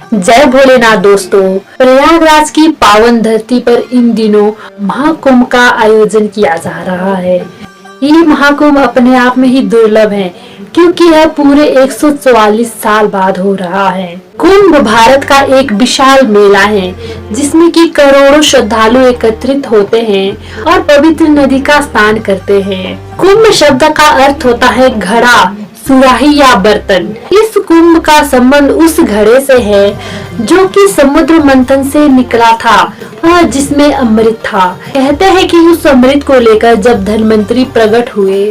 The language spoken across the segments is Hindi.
जय भोलेनाथ दोस्तों। प्रयागराज की पावन धरती पर इन दिनों महाकुंभ का आयोजन किया जा रहा है। ये महाकुंभ अपने आप में ही दुर्लभ है क्योंकि यह पूरे 144 साल बाद हो रहा है। कुंभ भारत का एक विशाल मेला है जिसमें कि करोड़ों श्रद्धालु एकत्रित होते हैं और पवित्र नदी का स्नान करते हैं। कुंभ शब्द का अर्थ होता है घड़ा, सुराही या बर्तन। इस कुंभ का संबंध उस घड़े से है जो कि समुद्र मंथन से निकला था और जिसमें अमृत था। कहते हैं कि उस अमृत को लेकर जब धन्वंतरी प्रकट हुए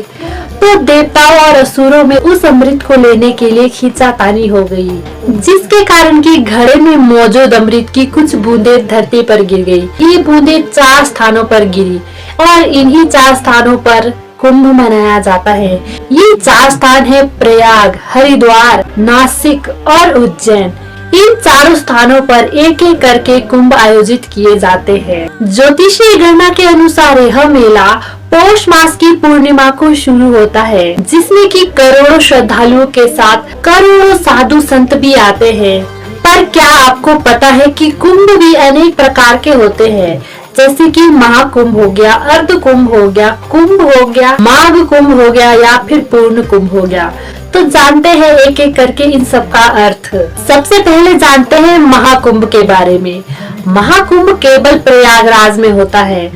तो देवताओं और असुरों में उस अमृत को लेने के लिए खींचातानी हो गई, जिसके कारण कि घड़े में मौजूद अमृत की कुछ बूंदे धरती पर गिर गई। ये बूंदे 4 स्थानों पर गिरी और इन्हीं 4 स्थानों पर कुंभ मनाया जाता है। ये 4 स्थान है प्रयाग, हरिद्वार, नासिक और उज्जैन। इन चारों स्थानों पर एक एक करके कुंभ आयोजित किए जाते हैं। ज्योतिषीय गणना के अनुसार यह मेला पौष मास की पूर्णिमा को शुरू होता है, जिसमें कि करोड़ों श्रद्धालुओं के साथ करोड़ों साधु संत भी आते हैं। पर क्या आपको पता है कि कुंभ भी अनेक प्रकार के होते हैं, जैसे कि महाकुंभ हो गया, अर्ध कुंभ हो गया, कुंभ हो गया, माघ कुंभ हो गया या फिर पूर्ण कुंभ हो गया। तो जानते हैं एक एक करके इन सब का अर्थ। सबसे पहले जानते हैं महाकुंभ के बारे में। महाकुंभ केवल प्रयागराज में होता है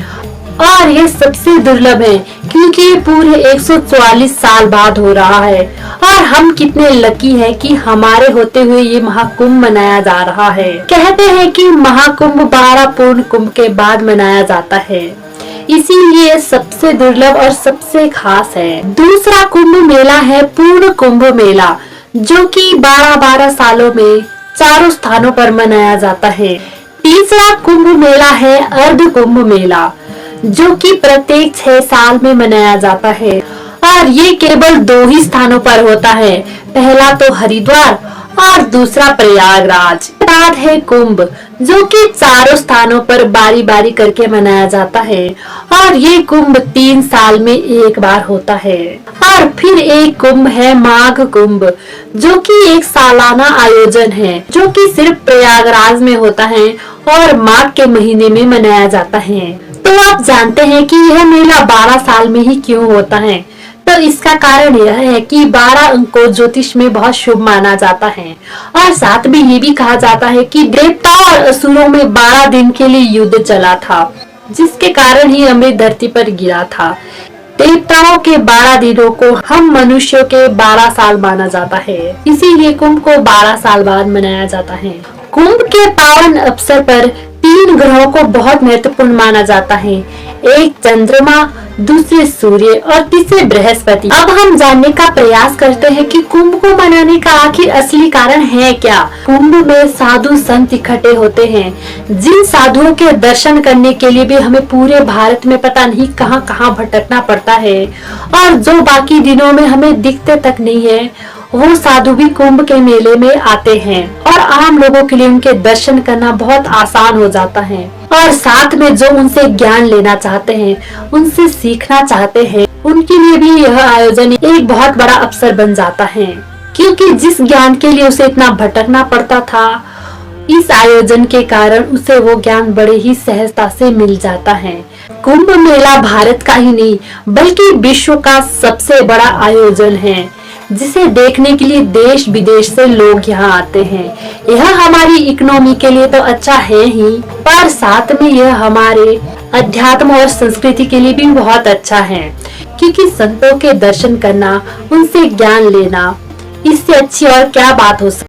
और ये सबसे दुर्लभ है क्योंकि ये पूरे 144 साल बाद हो रहा है और हम कितने लकी हैं कि हमारे होते हुए ये महाकुंभ मनाया जा रहा है। कहते हैं कि महाकुंभ 12 पूर्ण कुंभ के बाद मनाया जाता है, इसीलिए सबसे दुर्लभ और सबसे खास है। दूसरा कुंभ मेला है पूर्ण कुंभ मेला, जो कि 12-12 सालों में चारों स्थानों पर मनाया जाता है। तीसरा कुंभ मेला है अर्ध कुंभ मेला, जो कि प्रत्येक 6 साल में मनाया जाता है और ये केवल 2 ही स्थानों पर होता है, पहला तो हरिद्वार और दूसरा प्रयागराज। बाद है कुंभ, जो कि चारों स्थानों पर बारी बारी करके मनाया जाता है और ये कुंभ 3 साल में एक बार होता है। और फिर एक कुंभ है माघ कुंभ, जो कि एक सालाना आयोजन है जो कि सिर्फ प्रयागराज में होता है और माघ के महीने में मनाया जाता है। तो आप जानते हैं कि यह मेला 12 साल में ही क्यों होता है। तो इसका कारण यह है कि 12 अंक को ज्योतिष में बहुत शुभ माना जाता है और साथ में ये भी कहा जाता है कि देवताओं और असुरों में 12 दिन के लिए युद्ध चला था, जिसके कारण ही अमृत धरती पर गिरा था। देवताओं के 12 दिनों को हम मनुष्यों के 12 साल माना जाता है, इसीलिए कुंभ को 12 साल बाद मनाया जाता है। कुंभ के पावन अवसर पर 3 ग्रहों को बहुत महत्वपूर्ण माना जाता है, एक चंद्रमा, दूसरे सूर्य और तीसरे बृहस्पति। अब हम जानने का प्रयास करते हैं कि कुंभ को मनाने का आखिर असली कारण है क्या। कुंभ में साधु संत इकट्ठे होते हैं, जिन साधुओं के दर्शन करने के लिए भी हमें पूरे भारत में पता नहीं कहां कहां भटकना पड़ता है और जो बाकी दिनों में हमें दिखते तक नहीं है, वो साधु भी कुंभ के मेले में आते हैं और आम लोगों के लिए उनके दर्शन करना बहुत आसान हो जाता है। और साथ में जो उनसे ज्ञान लेना चाहते हैं, उनसे सीखना चाहते हैं, उनके लिए भी यह आयोजन एक बहुत बड़ा अवसर बन जाता है, क्योंकि जिस ज्ञान के लिए उसे इतना भटकना पड़ता था, इस आयोजन के कारण उसे वो ज्ञान बड़े ही सहजता से मिल जाता है। कुंभ मेला भारत का ही नहीं बल्कि विश्व का सबसे बड़ा आयोजन है, जिसे देखने के लिए देश विदेश से लोग यहाँ आते हैं। यह हमारी इकोनॉमी के लिए तो अच्छा है ही, पर साथ में यह हमारे अध्यात्म और संस्कृति के लिए भी बहुत अच्छा है, क्योंकि संतों के दर्शन करना, उनसे ज्ञान लेना, इससे अच्छी और क्या बात हो सकती है।